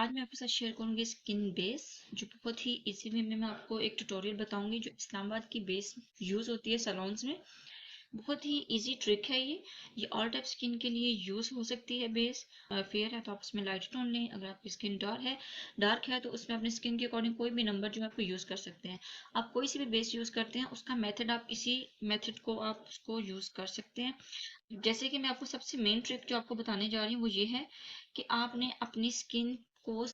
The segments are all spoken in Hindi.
आज मैं आपके साथ शेयर करूंगी स्किन बेस, जो बहुत ही इजी वे में मैं आपको एक ट्यूटोरियल बताऊंगी जो इस्लामाबाद की बेस यूज़ होती है सैलून्स में। बहुत ही इजी ट्रिक है ये ऑल टाइप स्किन के लिए यूज़ हो सकती है। बेस फेयर है तो आप उसमें लाइट टोन लें, अगर आपकी स्किन डार्क है तो उसमें अपनी स्किन के अकॉर्डिंग कोई भी नंबर जो है आपको यूज़ कर सकते हैं। आप कोई सी भी बेस यूज़ करते हैं उसका मेथड आप इसी मेथड को आप उसको यूज़ कर सकते हैं। जैसे कि मैं आपको सबसे मेन ट्रिक जो आपको बताने जा रही हूँ वो ये है कि आपने अपनी स्किन को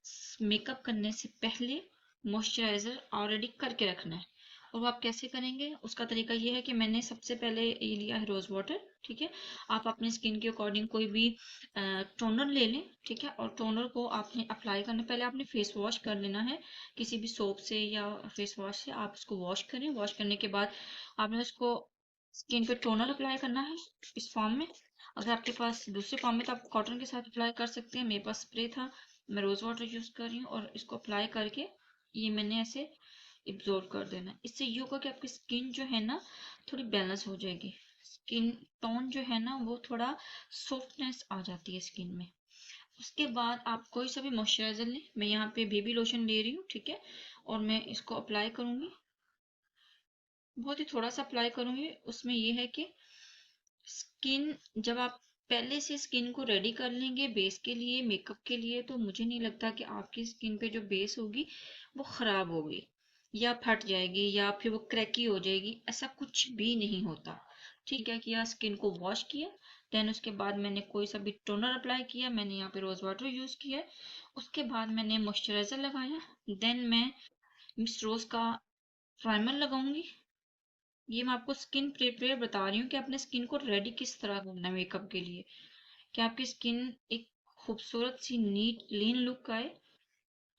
मेकअप करने से पहले मॉइस्चराइजर ऑलरेडी करके रखना है। और वो आप कैसे करेंगे, उसका तरीका ये है कि मैंने सबसे पहले ये लिया है रोज वाटर। ठीक है, आप अपनी स्किन के अकॉर्डिंग कोई भी टोनर ले लें। ठीक है, और टोनर को आपने अप्लाई करने पहले आपने फेस वॉश कर लेना है किसी भी सोप से या फेस वॉश से। आप उसको वॉश करें, वॉश करने के बाद आपने उसको स्किन पे टोनर अप्लाई करना है इस फॉर्म में। अगर आपके पास दूसरे फॉर्म में तो आप कॉटन के साथ अप्लाई कर सकते हैं। मेरे पास स्प्रे था, मैं रोज वाटर यूज कर रही हूँ और इसको अप्लाई करके ये मैंने ऐसे एब्जॉर्ब कर देना है। इससे ये होगा कि आपकी स्किन जो है ना थोड़ी बैलेंस हो जाएगी। स्किन टोन जो है ना वो थोड़ा सॉफ्टनेस आ जाती है स्किन में। उसके बाद आप कोई सा भी मॉइस्चराइजर लें, मैं यहाँ पे बेबी लोशन ले रही हूँ। ठीक है, और मैं इसको अप्लाई करूंगी, बहुत ही थोड़ा सा अप्लाई करूंगी। उसमें ये है कि स्किन जब आप पहले से स्किन को रेडी कर लेंगे बेस के लिए, मेकअप के लिए, तो मुझे नहीं लगता कि आपकी स्किन पे जो बेस होगी वो खराब होगी या फट जाएगी या फिर वो क्रैकी हो जाएगी। ऐसा कुछ भी नहीं होता। ठीक है, किया स्किन को वॉश किया, देन उसके बाद मैंने कोई सा भी टोनर अप्लाई किया, मैंने यहाँ पे रोज वाटर यूज किया। उसके बाद मैंने मॉइस्चराइजर लगाया, देन मैं मिस रोज का प्राइमर लगाऊंगी। ये मैं आपको स्किन प्रिपेयर बता रही हूँ कि अपने स्किन को रेडी किस तरह करना है मेकअप के लिए, कि आपकी स्किन एक खूबसूरत सी नीट लीन लुक आए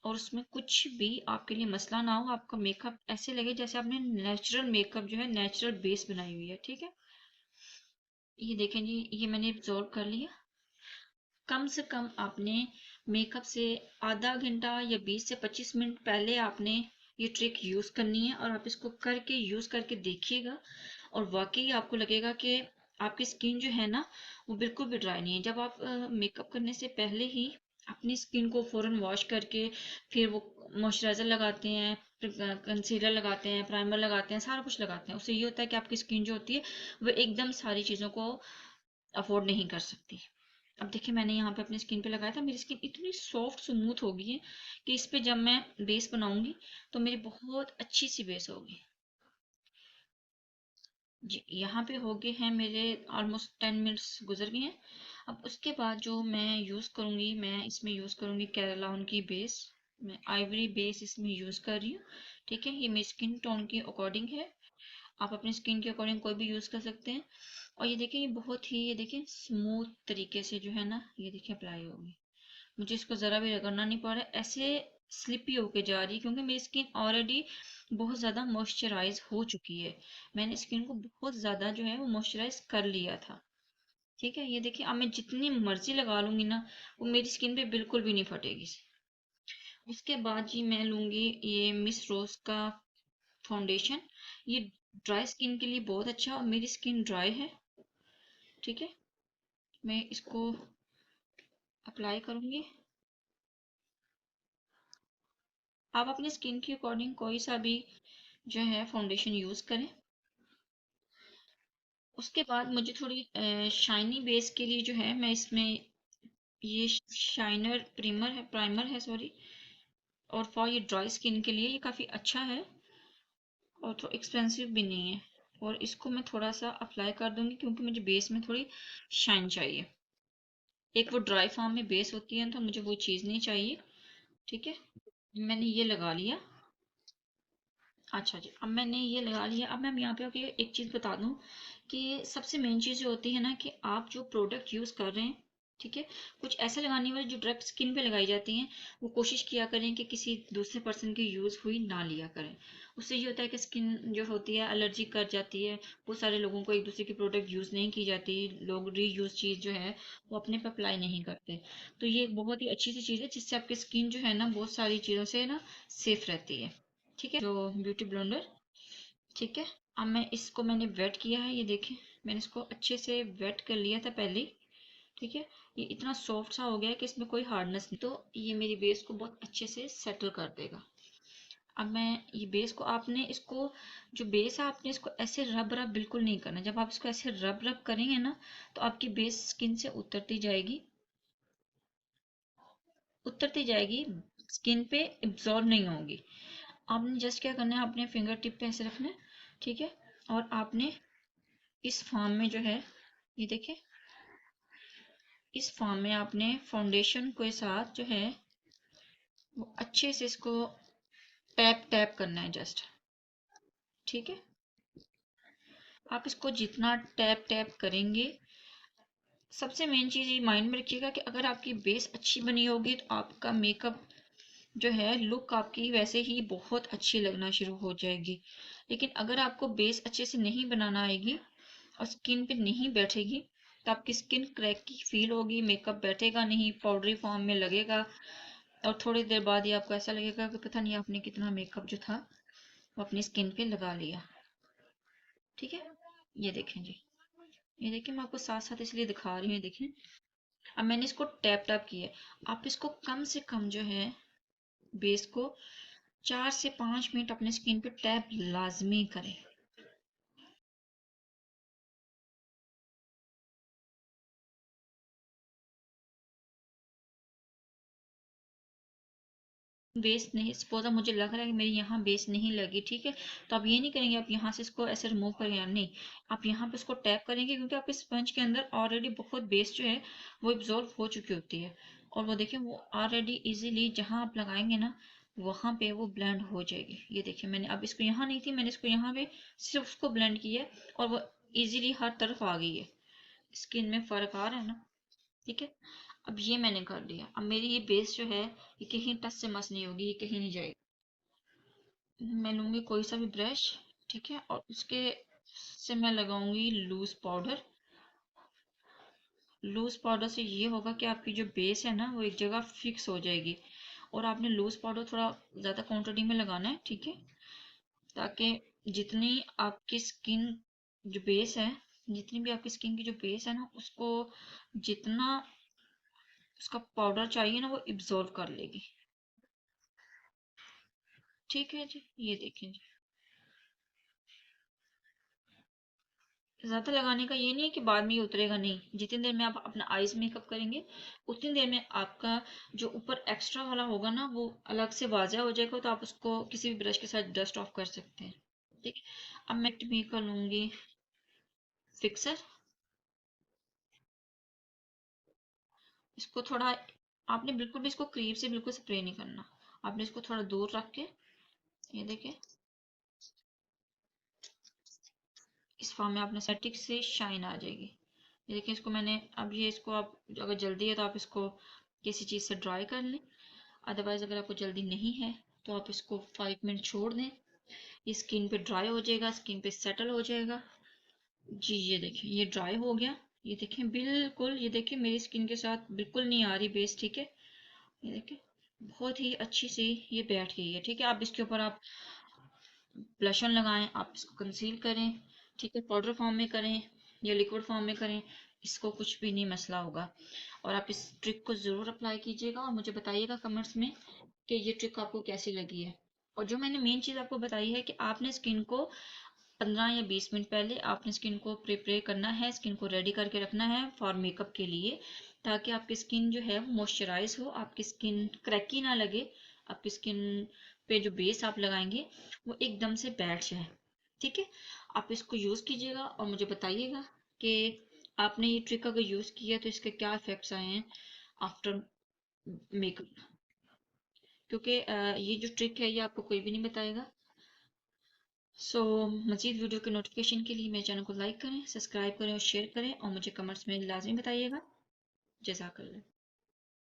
और उसमें कुछ भी आपके लिए मसला ना हो। आपका मेकअप ऐसे लगे जैसे आपने नेचुरल मेकअप जो है, नेचुरल बेस बनाई हुई है। ठीक है, ये देखें जी, ये मैंने एब्जॉर्ब कर लिया। कम से कम आपने मेकअप से आधा घंटा या 20 से 25 मिनट पहले आपने ये ट्रिक यूज करनी है और आप इसको करके यूज करके देखिएगा और वाकई आपको लगेगा कि आपकी स्किन जो है ना वो बिल्कुल भी ड्राई नहीं है। जब आप मेकअप करने से पहले ही अपनी स्किन को फौरन वॉश करके फिर वो मॉइस्चराइजर लगाते हैं, कंसीलर लगाते हैं, प्राइमर लगाते हैं, सारा कुछ लगाते हैं, उससे ये होता है कि आपकी स्किन जो होती है वो एकदम सारी चीज़ों को अफोर्ड नहीं कर सकती। अब देखिए, मैंने यहाँ पे अपनी स्किन पे लगाया था, मेरी स्किन इतनी सॉफ्ट स्मूथ हो गई है कि इस पे जब मैं बेस बनाऊंगी तो मेरी बहुत अच्छी सी बेस होगी। जी, यहाँ पे हो गए हैं मेरे ऑलमोस्ट 10 मिनट्स गुजर गए हैं। अब उसके बाद जो मैं यूज़ करूँगी, मैं इसमें यूज़ करूँगी कैरालाउन की बेस। मैं आइवरी बेस इसमें यूज़ कर रही हूँ। ठीक है, ये मेरी स्किन टोन के अकॉर्डिंग है, आप अपनी स्किन के अकॉर्डिंग कोई भी यूज़ कर सकते हैं। और ये देखिए, ये बहुत ही, ये देखिए स्मूथ तरीके से जो है ना, ये देखिए अप्लाई होगी। मुझे इसको ज़रा भी रगड़ना नहीं पड़ रहा, ऐसे स्लिपी होके जा रही है क्योंकि मेरी स्किन ऑलरेडी बहुत ज़्यादा मॉइस्चराइज हो चुकी है। मैंने स्किन को बहुत ज़्यादा जो है वो मॉइस्चराइज कर लिया था। ठीक है, ये देखिए, अब मैं जितनी मर्जी लगा लूंगी ना वो मेरी स्किन पे बिल्कुल भी नहीं फटेगी। उसके बाद जी मैं लूंगी ये मिस रोज का फाउंडेशन। ये ड्राई स्किन के लिए बहुत अच्छा, और मेरी स्किन ड्राई है। ठीक है, मैं इसको अप्लाई करूंगी। आप अपनी स्किन के अकॉर्डिंग कोई सा भी जो है फाउंडेशन यूज करें। उसके बाद मुझे थोड़ी शाइनी बेस के लिए जो है मैं इसमें ये शाइनर प्राइमर है सॉरी। और फॉर ये ड्राई स्किन के लिए ये काफ़ी अच्छा है और थोड़ा एक्सपेंसिव भी नहीं है। और इसको मैं थोड़ा सा अप्लाई कर दूंगी क्योंकि मुझे बेस में थोड़ी शाइन चाहिए। एक वो ड्राई फॉर्म में बेस होती है तो मुझे वो चीज़ नहीं चाहिए। ठीक है, मैंने ये लगा लिया। अच्छा जी, अब मैंने ये लगा लिया। अब मैं यहाँ पे आके एक चीज़ बता दूँ कि सबसे मेन चीज़ जो होती है ना कि आप जो प्रोडक्ट यूज़ कर रहे हैं, ठीक है, कुछ ऐसे लगाने वाले जो डायरेक्ट स्किन पे लगाई जाती हैं, वो कोशिश किया करें कि किसी दूसरे पर्सन की यूज़ हुई ना लिया करें। उससे ये होता है कि स्किन जो होती है एलर्जी कर जाती है। बहुत सारे लोगों को एक दूसरे की प्रोडक्ट यूज़ नहीं की जाती, लोग रीयूज चीज़ जो है वो अपने पे अप्लाई नहीं करते। तो ये एक बहुत ही अच्छी सी चीज़ है जिससे आपकी स्किन जो है ना बहुत सारी चीज़ों से ना सेफ रहती है। ठीक है, जो ब्यूटी ब्लेंडर। ठीक है, अब मैं इसको मैंने वेट किया है, ये देखें, मैंने इसको अच्छे से वेट कर लिया था पहले ही। ठीक है, ये इतना सॉफ्ट सा हो गया है कि इसमें कोई हार्डनेस नहीं, तो ये मेरी बेस को बहुत अच्छे से सेटल कर देगा। अब मैं ये बेस को, आपने इसको जो बेस है आपने इसको ऐसे रब रब बिल्कुल नहीं करना। जब आप इसको ऐसे रब रब करेंगे ना तो आपकी बेस स्किन से उतरती जाएगी, उतरती जाएगी, स्किन पे एब्जॉर्ब नहीं होगी। आपने जस्ट क्या करना है, अपने फिंगर टिप पे ऐसे रखना है, ठीक है, और आपने इस फॉर्म में जो है, ये देखिए, इस फॉर्म में आपने फाउंडेशन के साथ जो है वो अच्छे से इसको टैप टैप करना है जस्ट, ठीक है। आप इसको जितना टैप टैप करेंगे, सबसे मेन चीज़ ये माइंड में रखिएगा कि अगर आपकी बेस अच्छी बनी होगी तो आपका मेकअप जो है, लुक आपकी वैसे ही बहुत अच्छी लगना शुरू हो जाएगी। लेकिन अगर आपको बेस अच्छे से नहीं बनाना आएगी और स्किन पे नहीं बैठेगी तो आपकी स्किन क्रैक की फील होगी, मेकअप बैठेगा नहीं, पाउडरी फॉर्म में लगेगा, और थोड़ी देर बाद ही आपको ऐसा लगेगा कि पता नहीं आपने कितना मेकअप जो था वो अपनी स्किन पे लगा लिया, ठीक है। ये देखें जी, ये देखिए, मैं आपको साथ साथ इसलिए दिखा रही हूँ, देखें। अब मैंने इसको टैप टैप किया है। आप इसको कम से कम जो है बेस को 4 से 5 मिनट अपने स्किन पे टैप लाजमी करें। बेस नहीं, सपोज मुझे लग रहा है कि मेरी यहाँ बेस नहीं लगी, ठीक है, तो आप ये नहीं करेंगे आप यहाँ से इसको ऐसे रिमूव करेंगे, नहीं, आप यहाँ पे इसको टैप करेंगे, क्योंकि आपके स्पंज के अंदर ऑलरेडी बहुत बेस जो है वो एब्जॉर्व हो चुकी होती है, और वो देखिए वो ऑलरेडी इजीली जहाँ आप लगाएंगे ना वहाँ पे वो ब्लेंड हो जाएगी। ये देखिए, मैंने अब इसको यहाँ नहीं थी, मैंने इसको यहाँ पे सिर्फ उसको ब्लेंड किया है और वो इजीली हर तरफ आ गई है। स्किन में फर्क आ रहा है ना, ठीक है। अब ये मैंने कर लिया, अब मेरी ये बेस जो है ये कहीं टच से मस नहीं होगी, ये कहीं नहीं जाएगी। मैं लूंगी कोई सा भी ब्रश, ठीक है, और उसके से मैं लगाऊंगी लूज पाउडर। लूज पाउडर से ये होगा कि आपकी जो बेस है ना वो एक जगह फिक्स हो जाएगी, और आपने लूज पाउडर थोड़ा ज़्यादा क्वांटिटी में लगाना है, ठीक है, ताकि जितनी आपकी स्किन जो बेस है, जितनी भी आपकी स्किन की जो बेस है ना उसको जितना उसका पाउडर चाहिए ना वो इब्जॉर्व कर लेगी, ठीक है जी। ये देखें जी, ज्यादा लगाने का ये नहीं है कि बाद में ये उतरेगा, नहीं, जितनी देर में आप अपना आईज मेकअप करेंगे उतनी देर में आपका जो ऊपर एक्स्ट्रा वाला होगा ना वो अलग से वाज़ा हो जाएगा, तो आप उसको किसी भी ब्रश के साथ डस्ट ऑफ कर सकते हैं, ठीक है। अब मैं टेक्निक लूंगी फिक्सर। इसको थोड़ा, आपने बिल्कुल भी इसको क्रीम से बिल्कुल स्प्रे नहीं करना, आपने इसको थोड़ा दूर रख के, ये देखें, इस फॉर्म में आपने सेटिक से शाइन आ जाएगी। ये देखिए, इसको मैंने, अब ये इसको आप अगर जल्दी है तो आप इसको किसी चीज़ से ड्राई कर लें, अदरवाइज अगर आपको जल्दी नहीं है तो आप इसको 5 मिनट छोड़ दें, ये स्किन पे ड्राई हो जाएगा, स्किन पे सेटल हो जाएगा जी। ये देखिए, ये ड्राई हो गया, ये देखें बिल्कुल, ये देखिए मेरी स्किन के साथ बिल्कुल नहीं आ रही बेस, ठीक है। ये देखिए बहुत ही अच्छी सी ये बैठ गई है, ठीक है। आप इसके ऊपर आप ब्लश ऑन लगाएं, आप इसको कंसील करें, ठीक है, पाउडर फॉर्म में करें या लिक्विड फॉर्म में करें, इसको कुछ भी नहीं मसला होगा। और आप इस ट्रिक को ज़रूर अप्लाई कीजिएगा और मुझे बताइएगा कमेंट्स में कि ये ट्रिक आपको कैसी लगी है। और जो मैंने मेन चीज़ आपको बताई है कि आपने स्किन को 15 या 20 मिनट पहले आपने स्किन को प्रिपेयर करना है, स्किन को रेडी करके रखना है फॉर मेकअप के लिए, ताकि आपकी स्किन जो है वो मॉइस्चराइज हो, आपकी स्किन क्रैकी ना लगे, आपकी स्किन पे जो बेस आप लगाएंगे वो एकदम से बैठ जाए, ठीक है। आप इसको यूज़ कीजिएगा और मुझे बताइएगा कि आपने ये ट्रिक अगर यूज़ किया तो इसके क्या इफ़ेक्ट्स आए हैं आफ्टर मेकअप, क्योंकि ये जो ट्रिक है ये आपको कोई भी नहीं बताएगा। सो मज़ीद वीडियो के नोटिफिकेशन के लिए मेरे चैनल को लाइक करें, सब्सक्राइब करें और शेयर करें, और मुझे कमेंट्स में लाजमी बताइएगा। जज़ाकल्लाह।